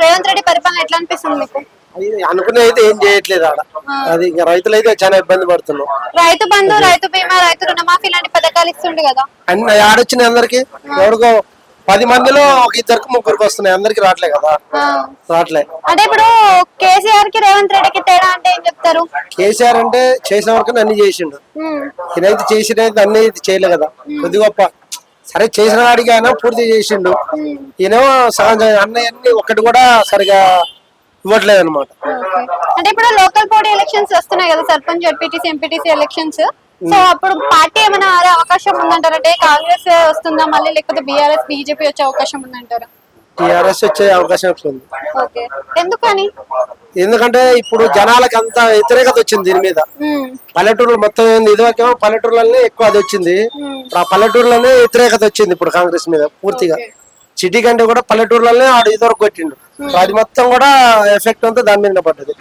రేవంత్ రెడ్డి పరిపాలన ఎట్లా అనిపిస్తుంది మీకు? అనుకునే అయితే ఏం చేయట్లేదు ఆడ. అది ఇంకా రైతులు అయితే చాలా ఇబ్బంది పడుతున్నాం. రైతు బంధు, రైతు బీమా, రైతు రుణమాఫీ లాంటి పథకాలు ఇస్తుండే కదా. అన్ని ఆడొచ్చినాయి అందరికి. ఎవరికో 10 మందిలో ఒక ఇద్దరికి ముగ్గురికి వస్తున్నాయి, అందరికి రావట్లే కదా. రావట్లే అంటే ఇప్పుడు కేసీఆర్ కి రేవంత్ రెడ్డికి తేడా అంటే ఏం చెప్తారు? కేసీఆర్ అంటే చేసిన వరకు అన్ని చేసిండు. ఈయనైతే చేసినైతే అన్ని చేయలే కదా. కొద్ది గొప్ప సరే చేసిన వాడికి ఆయన పూర్తి చేసిండు. ఈయనేమో సహజ అన్నీ ఒక్కటి కూడా సరిగా ఇవ్వట్లేదు అనమాట. అంటే ఇప్పుడు లోకల్ బాడీ ఎలక్షన్స్ వస్తున్నాయి కదా, sarpanch, ZPTC, MPTC elections. So అప్పుడు పార్టీ ఏమైనా మారే అవకాశం ఉందంటారా? అంటే కాంగ్రెస్ వస్తుందా మళ్ళీ, లేకపోతే బీఆర్ఎస్, బీజేపీ వచ్చే అవకాశం ఉందంటారా? టీఆర్ఎస్ వచ్చే అవకాశం ఉంది. ఓకే, ఎందుకని? ఎందుకంటే ఇప్పుడు జనాలకి అంత వ్యతిరేకత వచ్చింది దీని మీద. పల్లెటూరులు మొత్తం ఇదివరకేమో పల్లెటూరులనే ఎక్కువ అది వచ్చింది. ఆ పల్లెటూరులోనే వ్యతిరేకత వచ్చింది ఇప్పుడు కాంగ్రెస్ మీద పూర్తిగా. సిటీ కంటే కూడా పల్లెటూరులోనే ఆడు ఇదివరకు కొట్టిండు. అది మొత్తం కూడా ఎఫెక్ట్ అంతా దాని మీద పడ్డది.